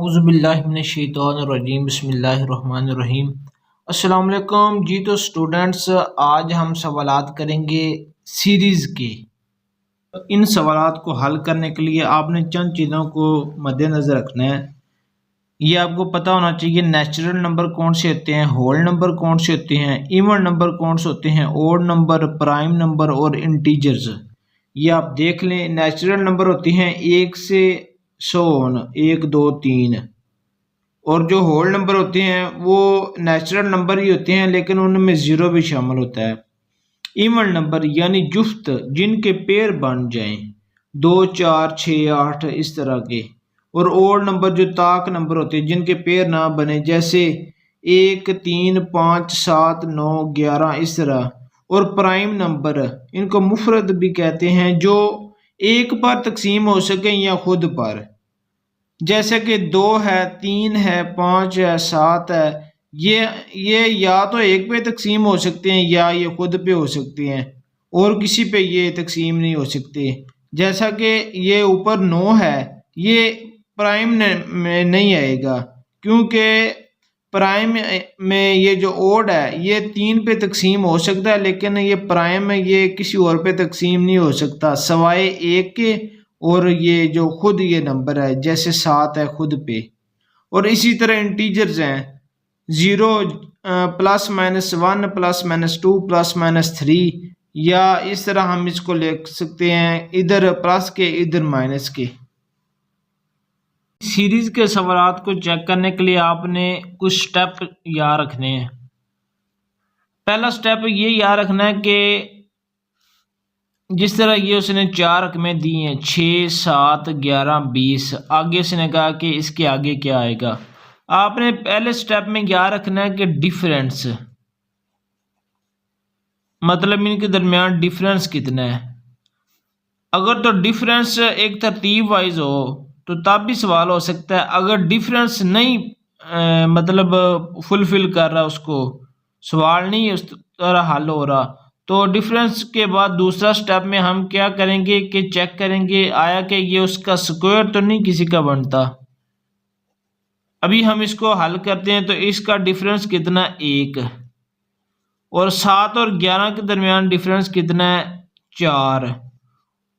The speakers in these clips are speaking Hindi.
औज़ुबिल्लाहिमिनश्शैतानिर्रजीम बिस्मिल्लाहिर्रहमानिर्रहीम। अस्सलाम वालेकुम जी। तो स्टूडेंट्स, आज हम सवालात करेंगे सीरीज़ के। इन सवालात को हल करने के लिए आपने चंद चीज़ों को मद्देनज़र रखना है। ये आपको पता होना चाहिए नेचुरल नंबर कौन से होते हैं, होल नंबर कौन से होते हैं, इवन नंबर कौन से होते हैं, ओड नंबर, प्राइम नंबर और इंटीजर्स। ये आप देख लें। नेचुरल नंबर होते हैं 1 से 100, 1 2 3। और जो होल नंबर होते हैं वो नेचुरल नंबर ही होते हैं, लेकिन उनमें ज़ीरो भी शामिल होता है। इवन नंबर यानी जुफ्त जिनके पेयर बन जाएं, 2 4 6 8 इस तरह के। और ओड नंबर जो ताक नंबर होते हैं जिनके पेयर ना बने, जैसे 1 3 5 7 9 11 इस तरह। और प्राइम नंबर, इनको मुफरद भी कहते हैं, जो एक पर तकसीम हो सके या खुद पर, जैसे कि 2 है, 3 है, 5 है, 7 है। ये या तो एक पे तकसीम हो सकते हैं या ये खुद पे हो सकते हैं, और किसी पे ये तकसीम नहीं हो सकते। जैसा कि ये ऊपर 9 है, ये प्राइम में नहीं आएगा, क्योंकि प्राइम में ये जो ओड है ये 3 पे तकसीम हो सकता है, लेकिन ये प्राइम में ये किसी और पे तकसीम नहीं हो सकता सवाए 1 के। और ये जो खुद ये नंबर है, जैसे 7 है खुद पे। और इसी तरह इंटीजर्स हैं 0 +-1 +-2 +-3, या इस तरह हम इसको लिख सकते हैं इधर प्लस के इधर माइनस के। सीरीज के सवालात को चेक करने के लिए आपने कुछ स्टेप याद रखने हैं। पहला स्टेप ये याद रखना है कि जिस तरह ये उसने 4 रकमें दी हैं 6 7 11 20, आगे उसने कहा कि इसके आगे क्या आएगा। आपने पहले स्टेप में याद रखना है कि डिफरेंस, मतलब इनके दरमियान डिफरेंस कितना है। अगर तो डिफरेंस एक तरतीब वाइज हो तो तब भी सवाल हो सकता है। अगर डिफरेंस नहीं मतलब फुलफिल कर रहा, उसको सवाल नहीं उस तरह हल हो रहा, तो डिफरेंस के बाद दूसरा स्टेप में हम क्या करेंगे कि चेक करेंगे आया कि ये उसका स्क्वायर तो नहीं किसी का बनता। अभी हम इसको हल करते हैं तो इसका डिफरेंस कितना, 1। और 7 और 11 के दरमियान डिफरेंस कितना है, 4।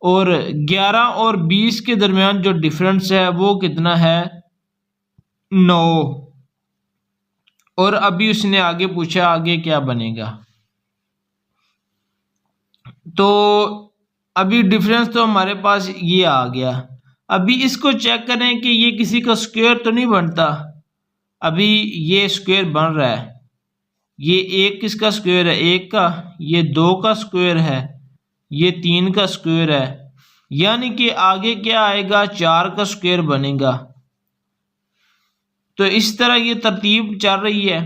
और 11 और 20 के दरमियान जो डिफरेंस है वो कितना है, 9। और अभी उसने आगे पूछा आगे क्या बनेगा। तो अभी डिफरेंस तो हमारे पास ये आ गया। अभी इसको चेक करें कि ये किसी का स्क्वायर तो नहीं बनता। अभी ये स्क्वायर बन रहा है। ये 1 किसका स्क्वायर है, 1 का। ये 2 का स्क्वायर है, ये 3 का स्क्वायर है। यानी कि आगे क्या आएगा, 4 का स्क्वायर बनेगा। तो इस तरह ये तरतीब चल रही है।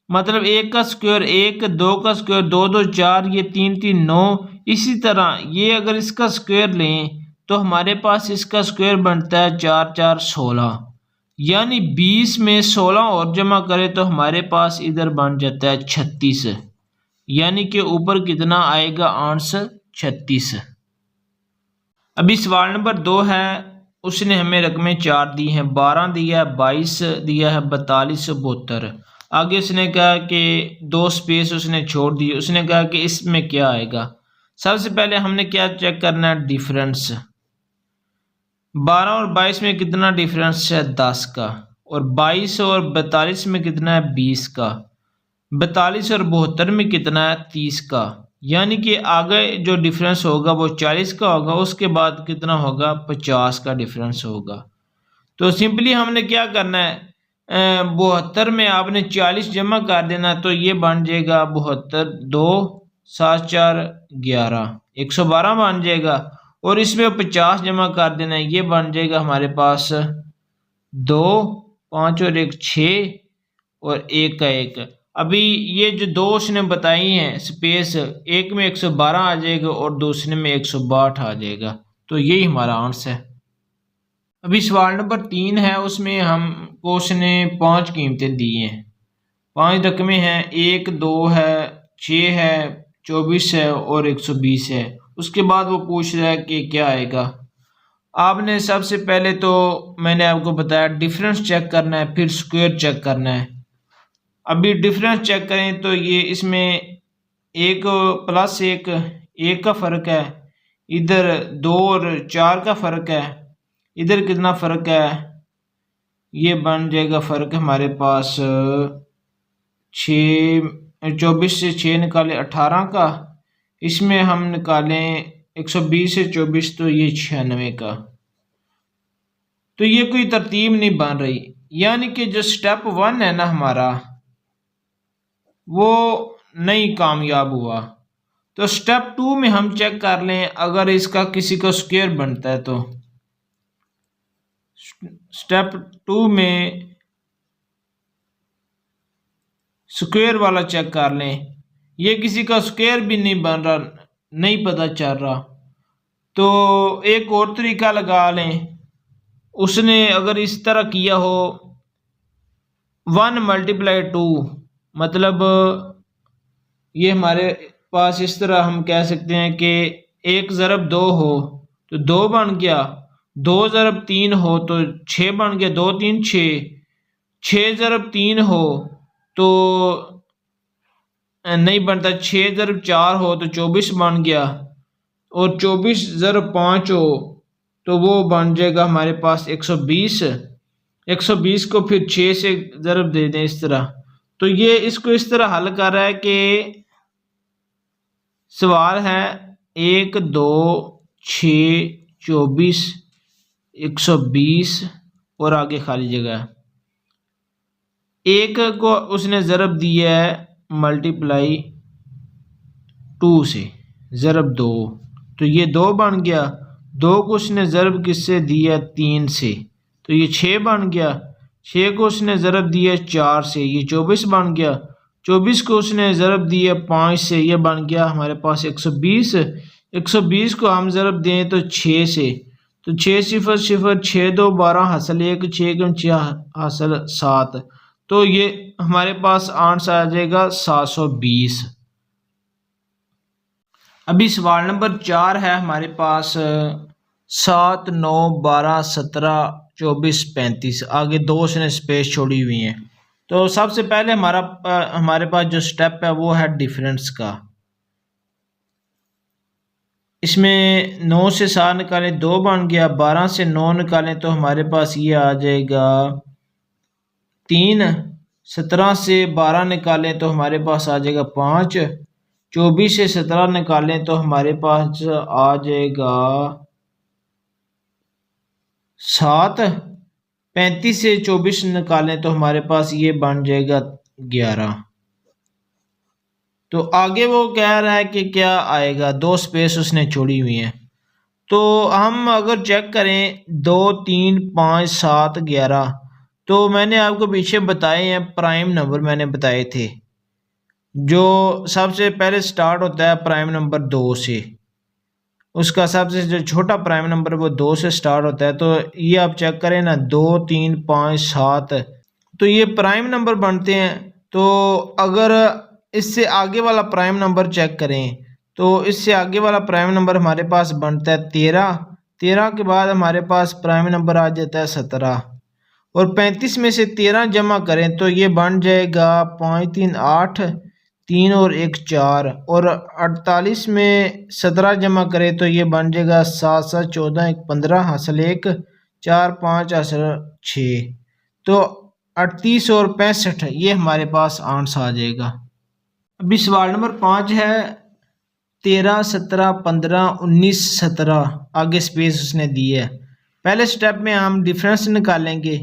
मतलब 1 का स्क्वायर 1, 2 का स्क्वायर 2 2 4, ये 3 3 9। इसी तरह ये अगर इसका स्क्वायर लें तो हमारे पास इसका स्क्वायर बनता है 4 4 16। यानी 20 में 16 और जमा करें तो हमारे पास इधर बन जाता है 36। यानी कि ऊपर कितना आएगा, आंसर 36। अभी सवाल नंबर 2 है। उसने हमें रकमें 4 दी हैं, 12 दिया है, 22 दिया है, 42 72। आगे उसने कहा कि 2 स्पेस उसने छोड़ दी। उसने कहा कि इसमें क्या आएगा। सबसे पहले हमने क्या चेक करना है, डिफरेंस। 12 और 22 में कितना डिफरेंस है, 10 का। और 22 और 42 में कितना है, 20 का। 42 और 72 में कितना है, 30 का। यानी कि आगे जो डिफरेंस होगा वो 40 का होगा, उसके बाद कितना होगा, 50 का डिफरेंस होगा। तो सिंपली हमने क्या करना है, 72 में आपने 40 जमा कर देना, तो ये बन जाएगा 72 2 7 4 11 112 बन जाएगा। और इसमें 50 जमा कर देना है, ये बन जाएगा हमारे पास 2 5 और 1 6 और 1 का 1। अभी ये जो 2 उसने बताई हैं स्पेस, एक में 112 आ जाएगा और दूसरे में 162 आ जाएगा। तो यही हमारा आंसर है। अभी सवाल नंबर 3 है। उसमें हमको उसने 5 कीमतें दी हैं, 5 रकमें हैं, 1 2 है, 6 है, 24 है और 120 है। उसके बाद वो पूछ रहा है कि क्या आएगा। आपने सबसे पहले तो मैंने आपको बताया डिफरेंस चेक करना है, फिर स्क्वायर चेक करना है। अभी डिफरेंस चेक करें तो ये इसमें एक प्लस एक का फर्क है, इधर 2 और 4 का फर्क है, इधर कितना फर्क है, ये बन जाएगा फर्क हमारे पास 24 से 6 निकाले 18 का, इसमें हम निकालें 120 से 24 तो ये 96 का। तो ये कोई तरतीब नहीं बन रही, यानी कि जो स्टेप 1 है ना हमारा वो नहीं कामयाब हुआ। तो स्टेप 2 में हम चेक कर लें अगर इसका किसी को स्क्वायर बनता है। तो स्टेप 2 में स्क्वायर वाला चेक कर लें, ये किसी का स्क्वायर भी नहीं बन रहा, नहीं पता चल रहा। तो एक और तरीका लगा लें, उसने अगर इस तरह किया हो 1 × 2, मतलब ये हमारे पास इस तरह हम कह सकते हैं कि 1 ज़रब 2 हो तो 2 बन गया, 2 ज़रब 3 हो तो 6 बन गया, 2 3 6, 6 ज़रब 3 हो तो नहीं बनता, 6 ज़रब 4 हो तो 24 बन गया, और 24 ज़रब 5 हो तो वो बन जाएगा हमारे पास 120। 120 को फिर 6 से ज़रब दे दें इस तरह। तो ये इसको इस तरह हल कर रहा है कि सवाल है 1 2 6 24 120 और आगे खाली जगह है। एक को उसने ज़रब दिया है मल्टीप्लाई 2 से, ज़रब 2 तो ये 2 बन गया, 2 को उसने ज़रब किससे दिया 3 से तो ये 6 बन गया, 6 को उसने ज़रब दिया 4 से ये 24 बन गया, 24 को उसने ज़रब दिया 5 से ये बन गया हमारे पास 120। 120 को हम ज़रब दें तो 6 से, तो 6 0 0 6 2 12 हासिल 1 6 हासिल 7, तो ये हमारे पास आंसर आ जाएगा 720। अभी सवाल नंबर 4 है हमारे पास 7 9 12 17 24 35, आगे 2 उसने स्पेस छोड़ी हुई हैं। तो सबसे पहले हमारे पास जो स्टेप है वो है डिफरेंस का। इसमें 9 से 7 निकालें 2 बन गया, 12 से 9 निकालें तो हमारे पास ये आ जाएगा 3, 17 से 12 निकालें तो हमारे पास आ जाएगा 5, 24 से 17 निकालें तो हमारे पास आ जाएगा 7, 35 से 24 निकालें तो हमारे पास ये बन जाएगा 11। तो आगे वो कह रहा है कि क्या आएगा, 2 स्पेस उसने छोड़ी हुई है। तो हम अगर चेक करें 2 3 5 7 11, तो मैंने आपको पीछे बताए हैं प्राइम नंबर मैंने बताए थे, जो सबसे पहले स्टार्ट होता है प्राइम नंबर 2 से, उसका सबसे जो छोटा प्राइम नंबर वो 2 से स्टार्ट होता है। तो ये आप चेक करें ना 2 3 5 7, तो ये प्राइम नंबर बनते हैं। तो अगर इससे आगे वाला प्राइम नंबर चेक करें तो इससे आगे वाला प्राइम नंबर हमारे पास बनता है 13, 13 के बाद हमारे पास प्राइम नंबर आ जाता है 17, और 35 में से 13 जमा करें तो ये बन जाएगा 5 3 8, 3 और 1 4, और 48 में 17 जमा करें तो ये बन जाएगा 7 7 14 1 15 हासिल 1 4 5 हासिल 6, तो 38 और 65 ये हमारे पास आंसर आ जाएगा। अभी सवाल नंबर 5 है 13 17 15 19 17, आगे स्पेस उसने दी है। पहले स्टेप में हम डिफरेंस निकालेंगे,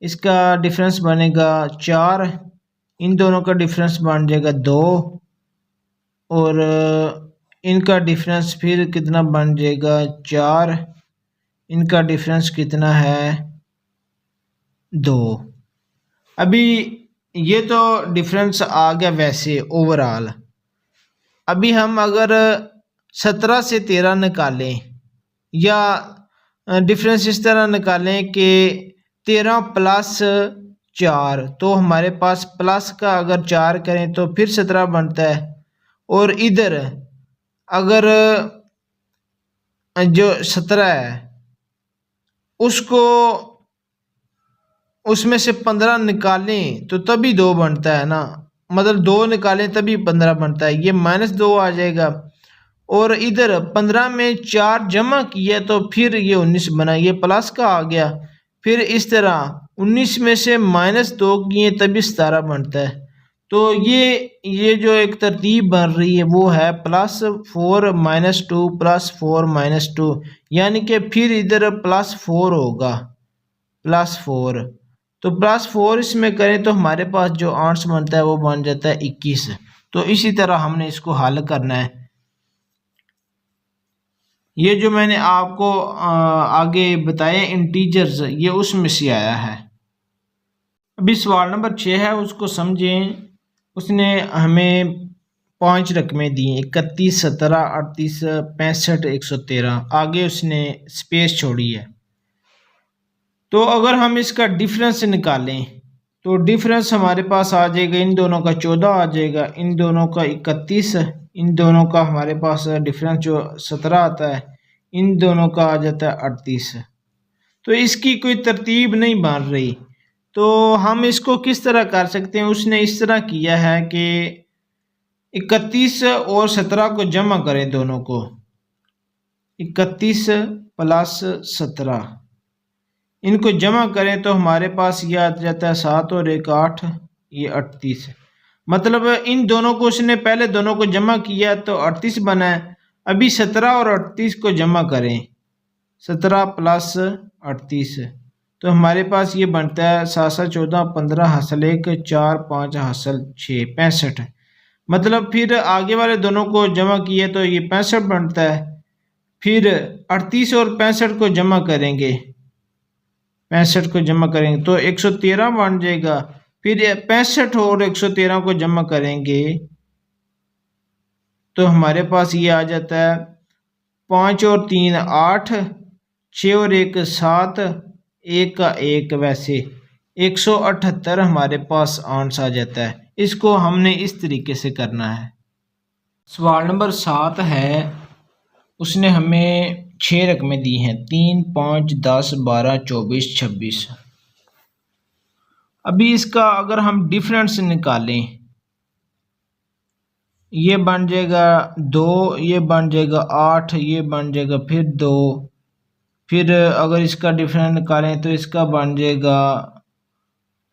इसका डिफरेंस बनेगा 4, इन दोनों का डिफरेंस बन जाएगा 2, और इनका डिफरेंस फिर कितना बन जाएगा 4, इनका डिफरेंस कितना है 2। अभी ये तो डिफरेंस आ गया वैसे ओवरऑल। अभी हम अगर 17 से 13 निकालें या डिफरेंस इस तरह निकालें कि 13 प्लस 4, तो हमारे पास प्लस का अगर 4 करें तो फिर 17 बनता है, और इधर अगर जो 17 है उसको उसमें से 15 निकालें तो तभी 2 बनता है ना, मतलब 2 निकालें तभी 15 बनता है, ये -2 आ जाएगा। और इधर 15 में 4 जमा किया तो फिर ये 19 बना, ये प्लस का आ गया। फिर इस तरह 19 में से -2 किए तभी 17 बनता है। तो ये जो एक तरतीब बन रही है वो है +4 -2 +4 -2, यानी कि फिर इधर +4 होगा, +4। तो +4 इसमें करें तो हमारे पास जो आंसर बनता है वो बन जाता है 21। तो इसी तरह हमने इसको हल करना है। ये जो मैंने आपको आगे बताए इंटीजर्स, ये उसमें से आया है। अभी सवाल नंबर 6 है, उसको समझें। उसने हमें 5 रकमें दी, 31, 17, 38, 65, 113। आगे उसने स्पेस छोड़ी है। तो अगर हम इसका डिफरेंस निकालें तो डिफरेंस हमारे पास आ जाएगा, इन दोनों का 14 आ जाएगा, इन दोनों का 31, इन दोनों का हमारे पास डिफरेंस जो 17 आता है, इन दोनों का आ जाता है 38। तो इसकी कोई तरतीब नहीं बन रही। तो हम इसको किस तरह कर सकते हैं? उसने इस तरह किया है कि 31 और 17 को जमा करें, दोनों को, 31 + 17, इनको जमा करें तो हमारे पास ये आ जाता है 7 और 1 8, ये 38। मतलब इन दोनों को उसने पहले दोनों को जमा किया तो 38 बना है। अभी 17 और 38 को जमा करें, 17 + 38, तो हमारे पास ये बनता है 7 7 14 15 हासिल 1 4 5 हासिल 6 65। मतलब फिर आगे वाले दोनों को जमा किए तो ये 65 बनता है। फिर 38 और 65 को जमा करेंगे, 65 को जमा करेंगे तो 113 बन जाएगा। फिर 65 और 113 को जमा करेंगे तो हमारे पास ये आ जाता है 5 और 3 8, 6 और 1 7, 1 का 1, वैसे 178 हमारे पास आंसर आ जाता है। इसको हमने इस तरीके से करना है। सवाल नंबर 7 है, उसने हमें 6 रकमें दी हैं, 3 5 10 12 24 26। अभी इसका अगर हम डिफरेंस निकालें, ये बन जाएगा 2, ये बन जाएगा 8, ये बन जाएगा फिर 2। फिर अगर इसका डिफरेंस निकालें तो इसका बन जाएगा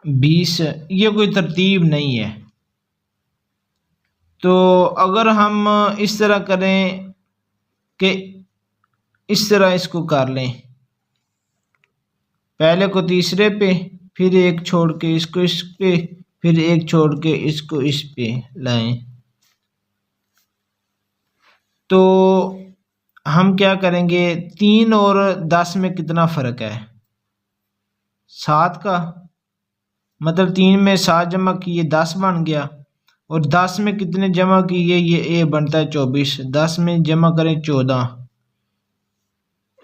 20। ये कोई तरतीब नहीं है। तो अगर हम इस तरह करें कि इस तरह इसको कर लें, पहले को तीसरे पे, फिर एक छोड़ के इसको इस पे, फिर एक छोड़ के इसको इस पे लाएं, तो हम क्या करेंगे? 3 और 10 में कितना फ़र्क है? 7 का। मतलब 3 में 7 जमा किए 10 बन गया, और 10 में कितने जमा किए? ये ए बनता है 24। 10 में जमा करें 14,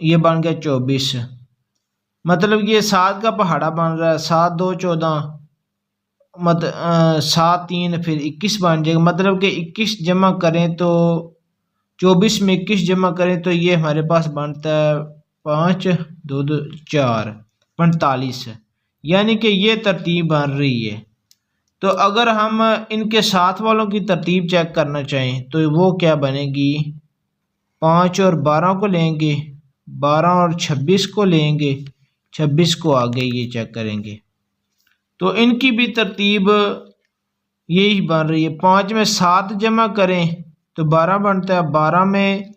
ये बन गया 24। मतलब ये 7 का पहाड़ा बन रहा है। 7 2 14, मतलब 7 3 फिर 21 बन जाएगा। मतलब कि 21 जमा करें तो 24 में 21 जमा करें तो ये हमारे पास बनता है 5 2 2 4 45। यानी कि ये तरतीब बन रही है। तो अगर हम इनके साथ वालों की तरतीब चेक करना चाहें तो वो क्या बनेगी? 5 और 12 को लेंगे, 12 और 26 को लेंगे, 26 को आगे ये चेक करेंगे। तो इनकी भी तरतीब यही बन रही है। 5 में 7 जमा करें तो 12 बनता है, 12 में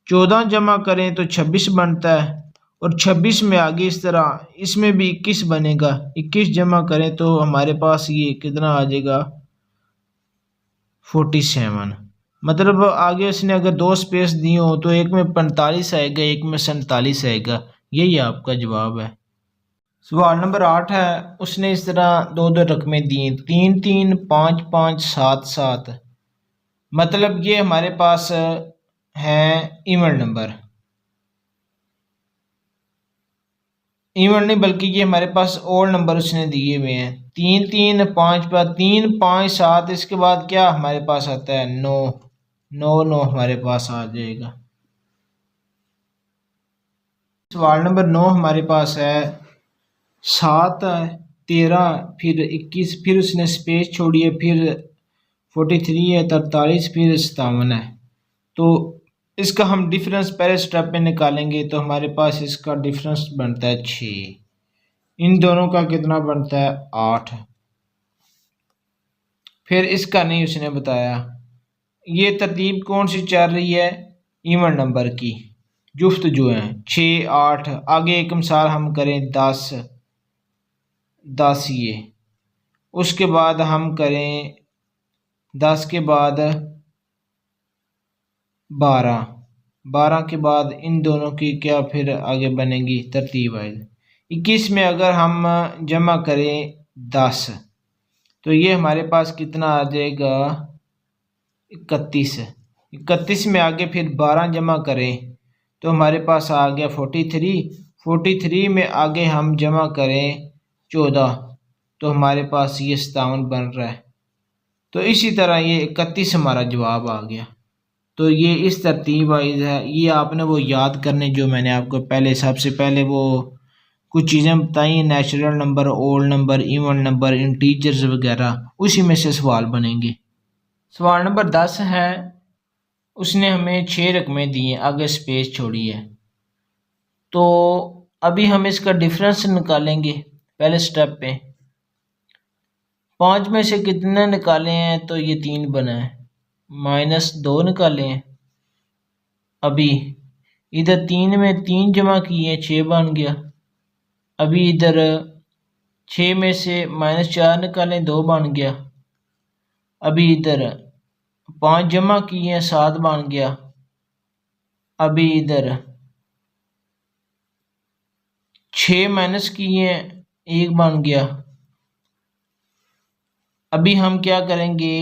14 जमा करें तो 26 बनता है, और 26 में आगे इस तरह इसमें भी 21 बनेगा। 21 जमा करें तो हमारे पास ये कितना आ जाएगा? 47। मतलब आगे उसने अगर 2 स्पेस दी हो तो एक में 45 आएगा, एक में 47 आएगा। यही आपका जवाब है। सवाल नंबर 8 है, उसने इस तरह 2 2 रकमें दी, 3 3 5 5 7 7। मतलब ये हमारे पास है इवन नंबर, इवन नहीं बल्कि ये हमारे पास ओड नंबर उसने दिए हुए हैं। 3 3 5 5, 3 5 7, इसके बाद क्या हमारे पास आता है? 9 9 9 हमारे पास आ जाएगा। सवाल नंबर 9 हमारे पास है 7 13 फिर 21 फिर उसने स्पेस छोड़ी है, फिर 43 है, 43 फिर 57 है। तो इसका हम डिफरेंस पहले स्टेप में निकालेंगे तो हमारे पास इसका डिफरेंस बनता है 6। इन दोनों का कितना बनता है 8। फिर इसका नहीं उसने बताया। ये तरतीब कौन सी चल रही है, इवन नंबर की जुफ्त जो है 6 8। आगे एक मिसाल हम करें 10 10 ये, उसके बाद हम करें 10 के बाद 12 12 के बाद इन दोनों की क्या फिर आगे बनेगी तरतीब वाइज। 21 में अगर हम जमा करें 10 तो ये हमारे पास कितना आ जाएगा 31। 31 में आगे फिर 12 जमा करें तो हमारे पास आ गया 43। 43 में आगे हम जमा करें 14 तो हमारे पास ये 57 बन रहा है। तो इसी तरह ये 31 हमारा जवाब आ गया। तो ये इस तरतीब वाइज है। ये आपने वो याद करने जो मैंने आपको पहले सबसे पहले वो कुछ चीज़ें बताई, natural number, old number, even number, integers वगैरह, उसी में से सवाल बनेंगे। सवाल नंबर 10 है, उसने हमें 6 रकमें दी हैं, आगे स्पेस छोड़ी है। तो अभी हम इसका डिफरेंस निकालेंगे पहले स्टेप पे। 5 में से कितने निकाले हैं तो ये 3 बना है, -2 निकाले हैं। अभी इधर 3 में 3 जमा किए 6 बन गया। अभी इधर 6 में से -4 निकालें 2 बन गया। अभी इधर 5 जमा किए 7 बन गया। अभी इधर 6 माइनस किए 1 बन गया। अभी हम क्या करेंगे,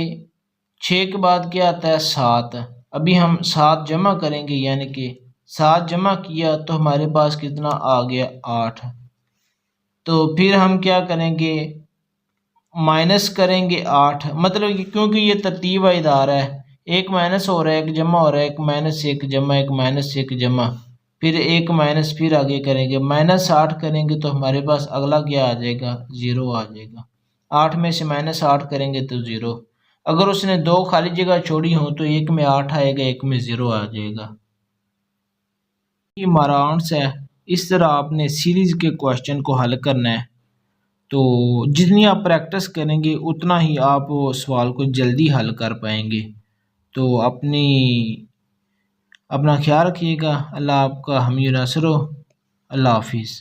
6 के बाद क्या आता है 7। अभी हम 7 जमा करेंगे, यानी कि 7 जमा किया तो हमारे पास कितना आ गया 8। तो फिर हम क्या करेंगे, माइनस करेंगे 8, मतलब क्योंकि ये तरतीब वाइज आ रहा है, एक माइनस हो रहा है एक जमा हो रहा है, एक माइनस एक जमा, एक माइनस एक जमा, फिर एक माइनस, फिर आगे करेंगे -8 करेंगे तो हमारे पास अगला क्या आ जाएगा 0 आ जाएगा। 8 में से -8 करेंगे तो 0। अगर उसने 2 खाली जगह छोड़ी हो तो एक में 8 आएगा, एक में 0 आ जाएगा। ये हमारा आंसर है। इस तरह आपने सीरीज के क्वेश्चन को हल करना है। तो जितनी आप प्रैक्टिस करेंगे उतना ही आप वो सवाल को जल्दी हल कर पाएंगे। तो अपना ख्याल रखिएगा। अल्लाह आपका हामी नासर हो। अल्लाह हाफिज़।